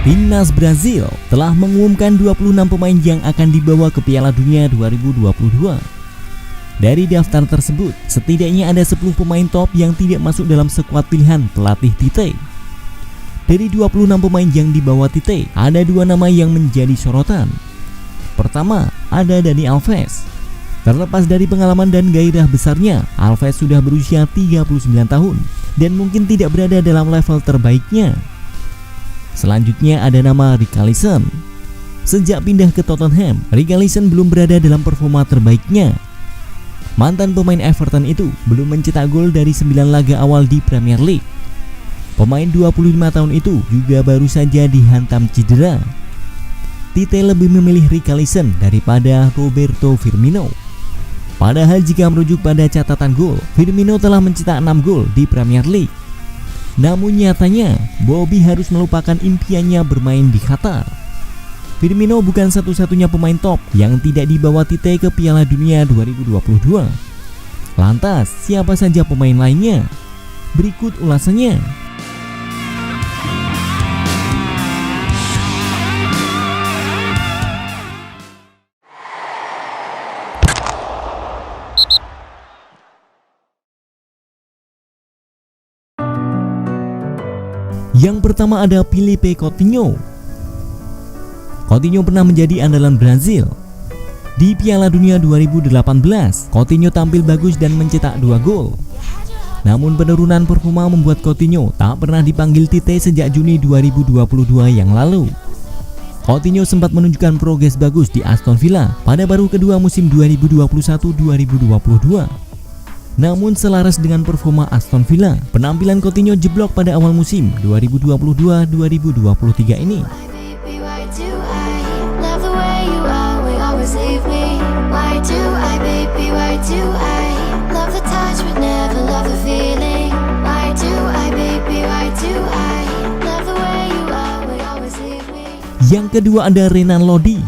Timnas Brazil telah mengumumkan 26 pemain yang akan dibawa ke Piala Dunia 2022. Dari daftar tersebut, setidaknya ada 10 pemain top yang tidak masuk dalam skuad pilihan pelatih Tite. Dari 26 pemain yang dibawa Tite, ada 2 nama yang menjadi sorotan. Pertama, ada Dani Alves. Terlepas dari pengalaman dan gairah besarnya, Alves sudah berusia 39 tahun dan mungkin tidak berada dalam level terbaiknya. Selanjutnya ada nama Richarlison. Sejak pindah ke Tottenham, Richarlison belum berada dalam performa terbaiknya. Mantan pemain Everton itu belum mencetak gol dari 9 laga awal di Premier League. Pemain 25 tahun itu juga baru saja dihantam cedera. Tite lebih memilih Richarlison daripada Roberto Firmino. Padahal jika merujuk pada catatan gol, Firmino telah mencetak 6 gol di Premier League. Namun nyatanya, Bobby harus melupakan impiannya bermain di Qatar. Firmino bukan satu-satunya pemain top yang tidak dibawa Tite ke Piala Dunia 2022. Lantas, siapa saja pemain lainnya? Berikut ulasannya. Yang pertama ada Philippe Coutinho. Coutinho pernah menjadi andalan Brazil. Di Piala Dunia 2018, Coutinho tampil bagus dan mencetak 2 gol. Namun penurunan performa membuat Coutinho tak pernah dipanggil Tite sejak Juni 2022 yang lalu. Coutinho sempat menunjukkan progres bagus di Aston Villa pada paruh kedua musim 2021-2022. Namun selaras dengan performa Aston Villa, penampilan Coutinho jeblok pada awal musim 2022-2023 ini. Yang kedua ada Renan Lodi.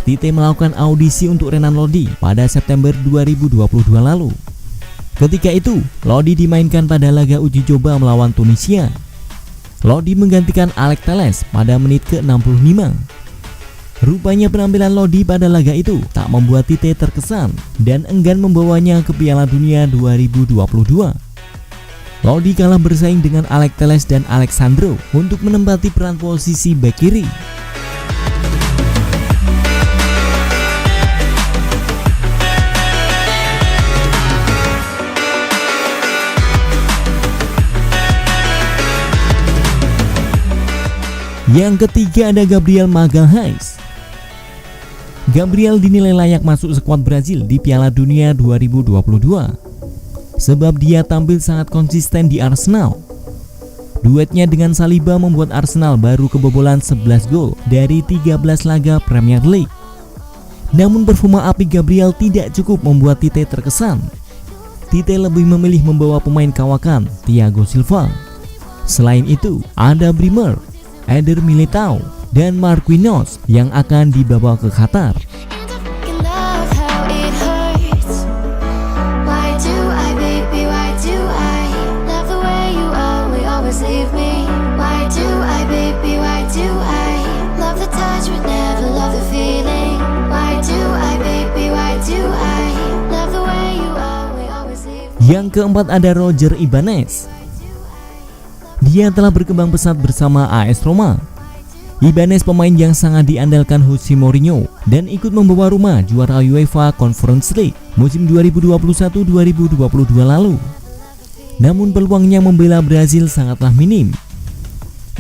Tite melakukan audisi untuk Renan Lodi pada September 2022 lalu. Ketika itu, Lodi dimainkan pada laga uji coba melawan Tunisia. Lodi menggantikan Alex Telles pada menit ke-65. Rupanya penampilan Lodi pada laga itu tak membuat Tite terkesan dan enggan membawanya ke Piala Dunia 2022. Lodi kalah bersaing dengan Alex Telles dan Alexandro untuk menempati peran posisi bek kiri. Yang ketiga ada Gabriel Magalhaes. Gabriel dinilai layak masuk skuad Brazil di Piala Dunia 2022 sebab dia tampil sangat konsisten di Arsenal. Duetnya dengan Saliba membuat Arsenal baru kebobolan 11 gol dari 13 laga Premier League. Namun performa apik Gabriel tidak cukup membuat Tite terkesan. Tite lebih memilih membawa pemain kawakan Thiago Silva. Selain itu, ada Bremer, Eder Militao, dan Marquinhos yang akan dibawa ke Qatar. Yang keempat ada Roger Ibanez. Dia telah berkembang pesat bersama AS Roma. Ibanez pemain yang sangat diandalkan Jose Mourinho dan ikut membawa Roma juara UEFA Conference League musim 2021-2022 lalu. Namun peluangnya membela Brazil sangatlah minim.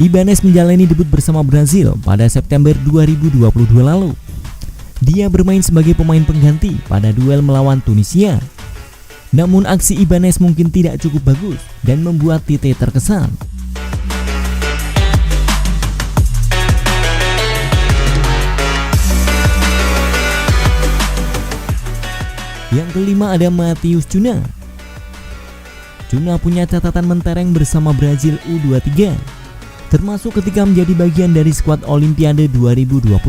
Ibanez menjalani debut bersama Brazil pada September 2022 lalu. Dia bermain sebagai pemain pengganti pada duel melawan Tunisia. Namun aksi Ibanez mungkin tidak cukup bagus dan membuat Tite terkesan. Yang kelima ada Matheus Cunha. Cunha punya catatan mentereng bersama Brazil U23, termasuk ketika menjadi bagian dari skuad Olimpiade 2020.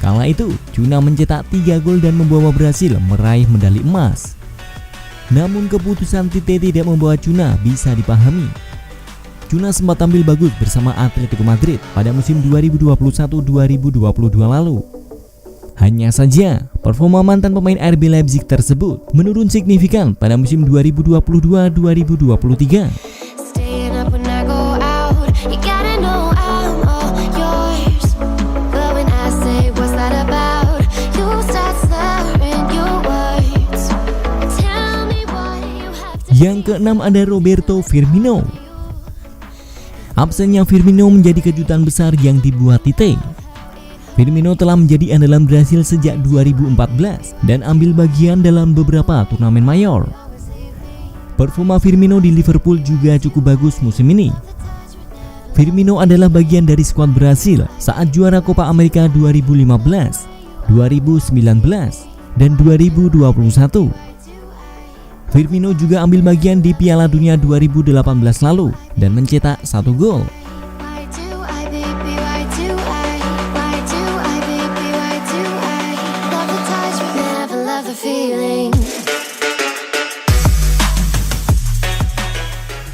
Kala itu, Cunha mencetak 3 gol dan membawa Brazil meraih medali emas. Namun keputusan Tite tidak membawa Cunha bisa dipahami. Juna sempat tampil bagus bersama Atletico Madrid pada musim 2021-2022 lalu. Hanya saja, performa mantan pemain RB Leipzig tersebut menurun signifikan pada musim 2022-2023. Yang keenam ada Roberto Firmino. Absennya Firmino menjadi kejutan besar yang dibuat Tite. Firmino telah menjadi andalan Brasil sejak 2014 dan ambil bagian dalam beberapa turnamen mayor. Performa Firmino di Liverpool juga cukup bagus musim ini. Firmino adalah bagian dari skuad Brasil saat juara Copa America 2015, 2019, dan 2021. Firmino juga ambil bagian di Piala Dunia 2018 lalu dan mencetak 1 gol.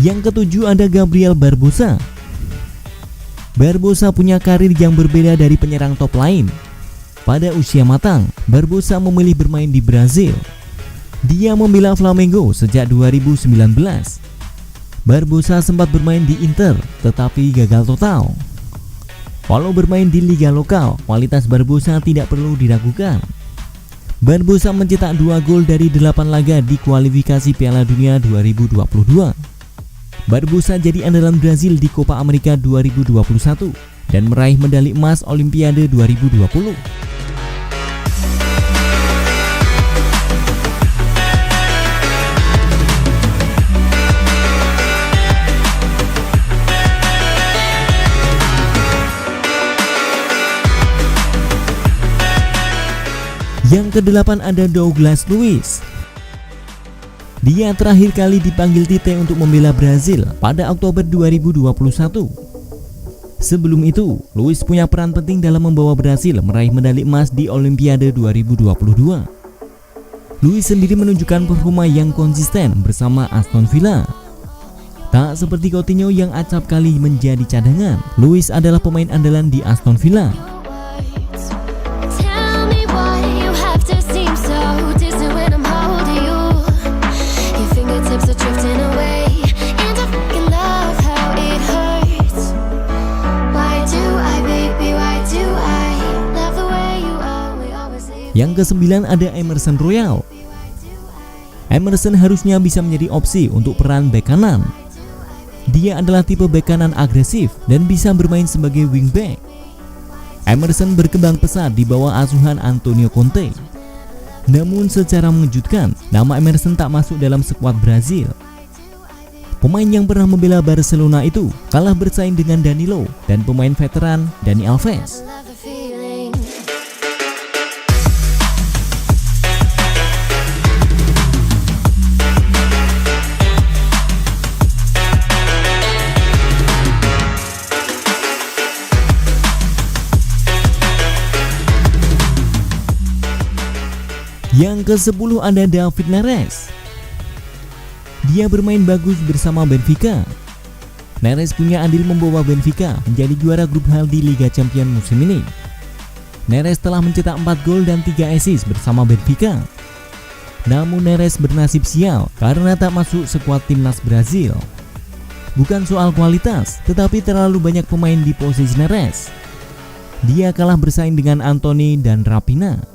Yang ketujuh ada Gabriel Barbosa. Barbosa punya karir yang berbeda dari penyerang top lain. Pada usia matang, Barbosa memilih bermain di Brazil. Dia membela Flamengo sejak 2019. Barbosa sempat bermain di Inter, tetapi gagal total. Walau bermain di liga lokal, kualitas Barbosa tidak perlu diragukan. Barbosa mencetak 2 gol dari 8 laga di kualifikasi Piala Dunia 2022. Barbosa jadi andalan Brazil di Copa America 2021 dan meraih medali emas Olimpiade 2020. Yang kedelapan ada Douglas Luiz. Dia terakhir kali dipanggil Tite untuk membela Brazil pada Oktober 2021. Sebelum itu, Luiz punya peran penting dalam membawa Brazil meraih medali emas di Olimpiade 2022. Luiz sendiri menunjukkan performa yang konsisten bersama Aston Villa. Tak seperti Coutinho yang acap kali menjadi cadangan, Luiz adalah pemain andalan di Aston Villa. Yang ke-9 ada Emerson Royal. Emerson harusnya bisa menjadi opsi untuk peran bek kanan. Dia adalah tipe bek kanan agresif dan bisa bermain sebagai wingback. Emerson berkembang pesat di bawah asuhan Antonio Conte. Namun secara mengejutkan, nama Emerson tak masuk dalam skuad Brazil. Pemain yang pernah membela Barcelona itu kalah bersaing dengan Danilo dan pemain veteran Dani Alves. Yang ke-10 ada David Neres. Dia bermain bagus bersama Benfica. Neres punya andil membawa Benfica menjadi juara grup H di Liga Champions musim ini. Neres telah mencetak 4 gol dan 3 assist bersama Benfica. Namun Neres bernasib sial karena tak masuk skuad timnas Brazil. Bukan soal kualitas, tetapi terlalu banyak pemain di posisi Neres. Dia kalah bersaing dengan Antony dan Raphinha.